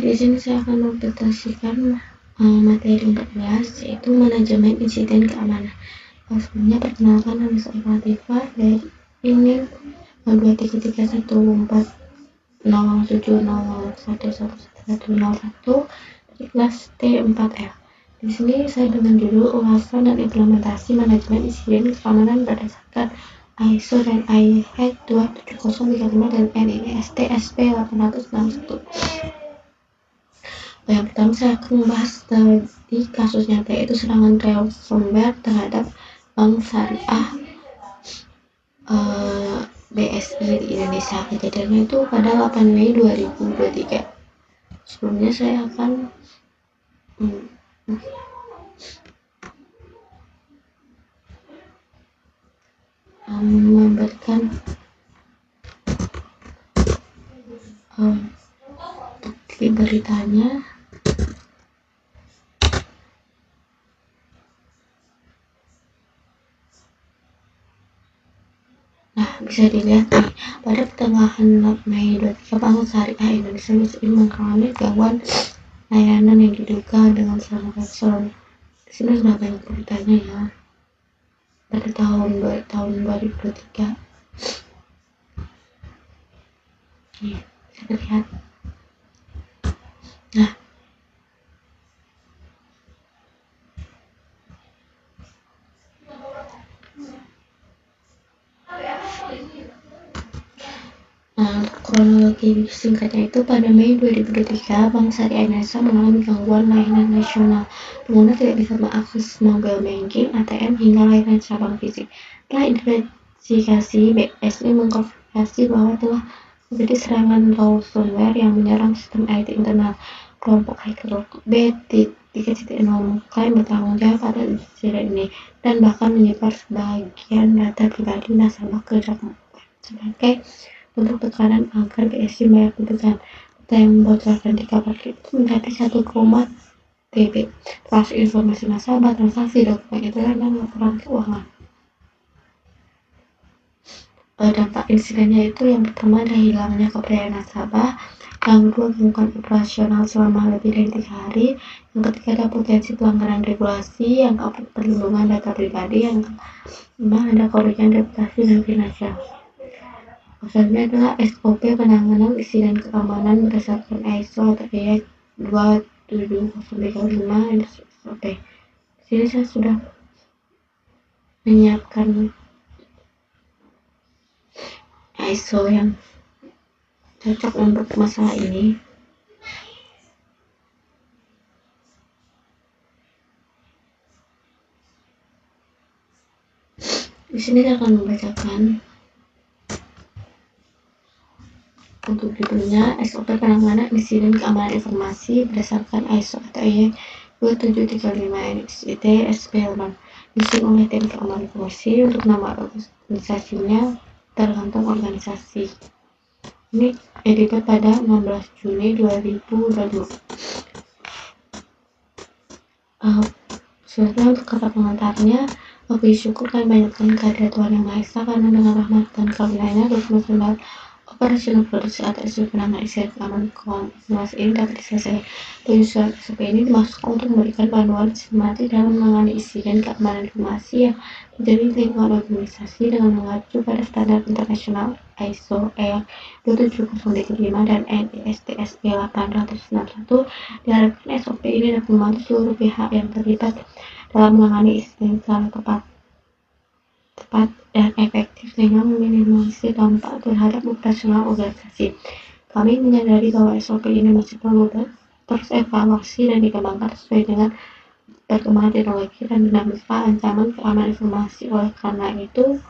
di sini saya akan mempresentasikan materi 14, yaitu manajemen insiden keamanan. Sebelumnya perkenalkan, nama saya Latifah dari ini 233140701111101 dari kelas T4L. Di sini saya dengan judul ulasan dan implementasi manajemen insiden keamanan berdasarkan ISO dan IEC 27035 dan NIST SP 861. Yang pertama saya akan membahas tadi kasus nyata, yaitu serangan ransomware terhadap Bank Syariah BSI di Indonesia. Kejadiannya itu pada 8 Mei 2023. Sebelumnya saya akan memberikan bukti beritanya. Nah, bisa dilihat nih, pada pertengahan Mei 23, Bank Syariah Indonesia BSI mengalami gangguan layanan yang diduga dengan serangan ransomware. Di sini sudah banyak beritanya ya. Pada tahun 2023. Nih, bisa lihat. Nah, kronologi singkatnya itu pada Mei 2023, Bank Syariah Indonesia mengalami gangguan layanan nasional. Pengguna tidak bisa mengakses mobile banking, ATM, hingga layanan cabang fisik. Setelah investigasi, BSI mengkonfirmasi bahwa telah terjadi serangan ransomware yang menyerang sistem IT internal. Kelompok hacker B3.0 mengklaim bertanggung jawab atas insiden ini dan bahkan menyebar sebagian data pribadi nasabah ke dark web sebagai bentuk tekanan agar BSI membayar kebutuhan. Data yang membocorkan di kabar itu mencapai 1, TB, termasuk informasi nasabah, transaksi, dokumen itulah dan laporan keuangan. Dampak insidennya itu yang pertama adalah hilangnya kepercayaan nasabah, yang kedua gangguan operasional selama lebih dari 3 hari, yang ketiga ada potensi pelanggaran regulasi, yang keempat perlindungan data pribadi, yang kelima ada kerugian reputasi dan finansial. Selanjutnya adalah SOP penanganan insiden keamanan berdasarkan ISO atau IEC 27035 SOP. Di sini saya sudah menyiapkan ISO yang cocok untuk masalah ini. Di sini saya akan membacakan untuk judulnya SOP penanganan insiden keamanan informasi berdasarkan ISO atau IEC 27035 NIST SP 8. Disusun oleh tim keamanan informasi. Untuk nama organisasinya tergantung organisasi. Ini editor pada 16 Juni 2022. Selanjutnya untuk kata pengantarnya, Puji syukur kami banyakkan kehadirat Tuhan Yang Maha Esa, karena dengan rahmat dan karunia-Nya dokumen operasional produksi atau isu penanganan insiden keamanan informasi ini dapat diselesaikan. Penyusunan SOP ini dimaksudkan untuk memberikan panduan sistematis dalam menangani insiden keamanan informasi yang terjadi di lingkungan organisasi dengan mengacu pada standar internasional ISO 27035 dan NIST SP 861. Diharapkan SOP ini dapat membantu seluruh pihak yang terlibat dalam menangani insiden secara tepat dan efektif sehingga meminimalisir dampak terhadap operasional organisasi. Kami menyadari bahwa SOP ini masih perlu terus evaluasi dan dikembangkan sesuai dengan perkembangan teknologi dan dinamika ancaman keamanan informasi. Oleh karena itu,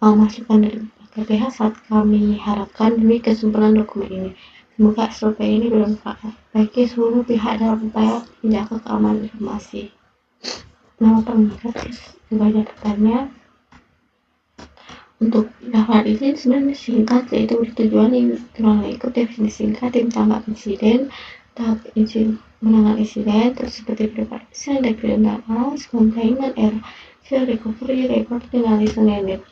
masukan dari berbagai pihak saat kami harapkan demi kesimpulan dokumen ini. Semoga SOP ini bermanfaat bagi seluruh pihak dalam upaya menjaga keamanan informasi. Nama pengarang sebagai daftarnya. Untuk daftar ini sebenarnya singkat, yaitu bertujuan ikut definisi singkat tim tanggap insiden, tahap menangani insiden, terus seperti preparation, declaration, containment, error, recovery, reporting, analysis, landed.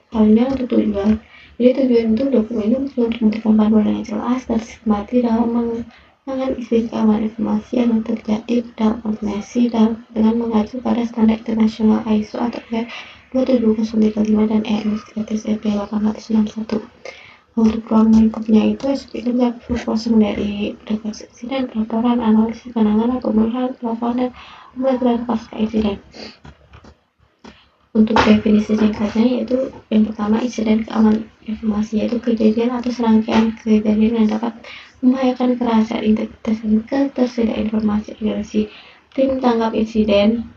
Lainnya untuk tujuan. Jadi tujuan itu dokumen itu untuk memberikan panduan yang jelas dan sistematis dalam dengan izin keamanan informasi yang terjadi dalam koordinasi dengan mengacu pada standar internasional ISO atau IEC 27035 dan EN STP 861. Untuk ruang lingkupnya itu SOP itu mencakup proses dari deteksi insiden, laporan, analisis, penanganan, pemulihan, pelaporan, dan pembelajaran pasca insiden. Untuk definisi singkatnya yaitu yang pertama, insiden keamanan informasi yaitu kejadian atau serangkaian kejadian yang dapat membahayakan kerahasiaan integritas dan ketersediaan informasi organisasi. Tim tanggap insiden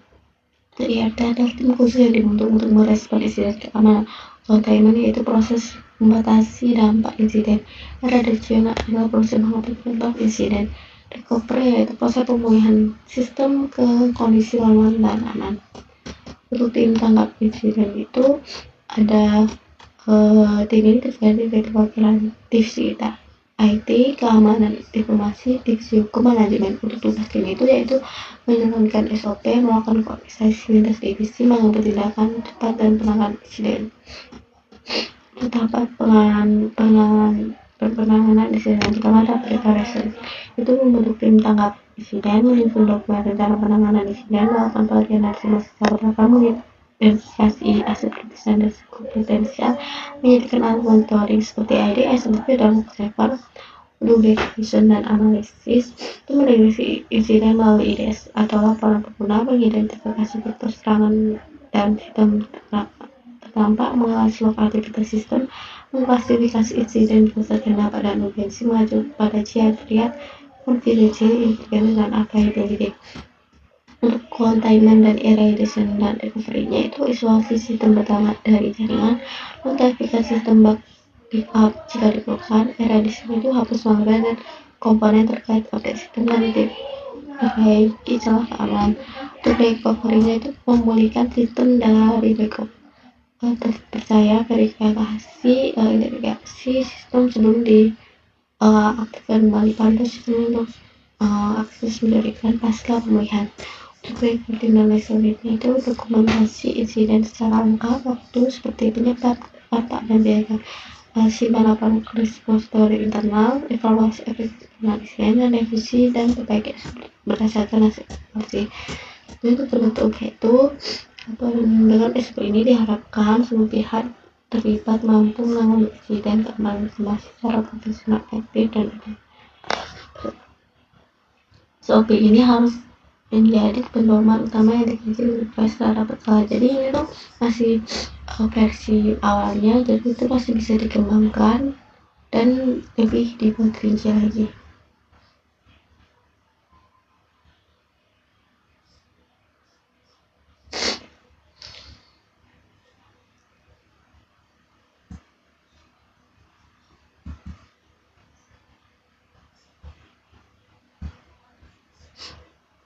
TIRT adalah tim khusus yang dibentuk untuk merespon insiden keamanan. Containment yaitu proses membatasi dampak insiden. Eradication adalah proses menghapus penyebab insiden. Recovery yaitu proses pemulihan sistem ke kondisi normal dan aman. Untuk tim tanggap insiden itu ada tim ini terdiri dari perwakilan divisi IT, keamanan informasi, divisi hukum, manajemen. Untuk tugas tim itu yaitu menjalankan SOP, melakukan koordinasi lintas divisi, mengambil tindakan cepat dan penanganan insiden. Tahapan penanganan insiden yang pertama adalah preparation, itu membentuk tim tanggap insiden, menyusun dokumen rencana penanganan insiden, melakukan pelatihan dan simulasi secara bertahap, mengidentifikasi aset kritis dan risiko potensial, menyediakan alat monitoring seperti IDS, SOP, dan server. Untuk detection dan analisis itu mendeteksi insiden melalui IDS atau laporan pengguna, mengidentifikasi faktor serangan dan sistem terdampak, menganalisis lokal aktivitas sistem, mengklasifikasi insiden berdasarkan dampak dan urgensi, mengacu pada kriteria confidentiality, integrity, dan availability. Untuk containment dan eradication dan recovery-nya itu isolasi sistem pertama dari jaringan, notifikasi sistem backup jika diperlukan, eradication itu hapus malware dan komponen terkait update sistem dan perbaiki celah keamanan. Untuk recovery-nya itu memulihkan sistem dari backup terpercaya, verifikasi sistem sebelum diaktifkan kembali, pada sistem untuk akses mendirikan pasca pemulihan. Untuk reporting dan selanjutnya itu dokumentasi insiden secara lengkap, waktu seperti penyebab, dampak, dan biaya, simpan laporan repository internal, evaluasi efektif insiden, dan revisi dan perbaiki berdasarkan hasil evaluasi. Itu terbentuk itu dengan SOP ini diharapkan semua pihak terlibat mampu menangani insiden keamanan informasi secara profesional, efektif, dan SOP ini harus menjadi pedoman utama yang dikaji supaya secara berkala. Jadi ini tuh masih versi awalnya, jadi itu masih bisa dikembangkan dan lebih dibuat rinci lagi.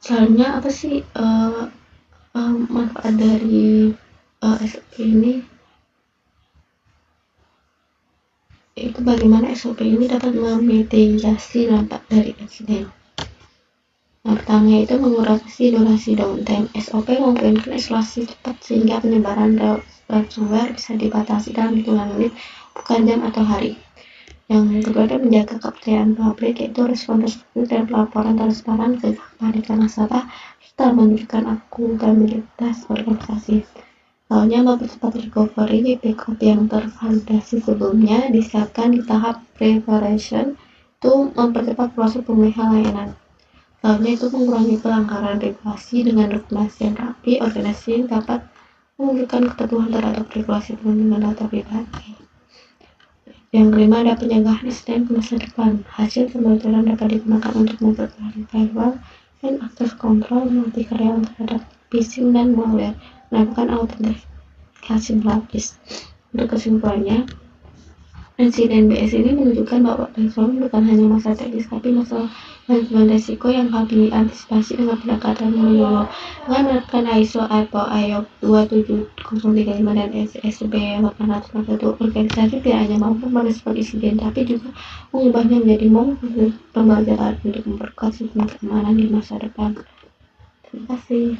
Selanjutnya apa sih manfaat dari SOP ini? Itu bagaimana SOP ini dapat memitigasi dampak dari insiden. Yang pertama itu mengurangi durasi downtime. SOP memungkinkan isolasi cepat sehingga penyebaran ransomware bisa dibatasi dalam hitungan menit, bukan jam atau hari. Yang kedua itu menjaga kepercayaan publik, yaitu respon tersebut dan pelaporan transparan ke kepanikan nasabah serta menunjukkan akuntabilitas organisasi. Soalnya mempercepat recovery, backup yang tervalidasi sebelumnya disiapkan di tahap preparation itu mempercepat proses pemulihan layanan. Soalnya itu mengurangi pelanggaran regulasi dengan dokumentasi yang rapi, organisasi yang dapat menunjukkan kepatuhan terhadap regulasi perlindungan data pribadi. Yang kelima ada pencegahan insiden ke masa depan. Hasil pembelajaran dapat digunakan untuk memperbaiki firewall dan akses kontrol, melatih karyawan terhadap phishing dan malware, melakukan autentikasi berlapis. Untuk kesimpulannya, insiden BS ini menunjukkan bahwa ransomware bukan hanya masalah teknis, tapi masalah manajemen risiko yang harus diantisipasi dengan pendekatan menyeluruh. Dengan menerapkan ISO atau IOP 27035 dan SOP 861, organisasi tidak hanya mampu merespon insiden, tapi juga mengubahnya menjadi momen pembelajaran untuk memperkuat sistem keamanan di masa depan. Terima kasih.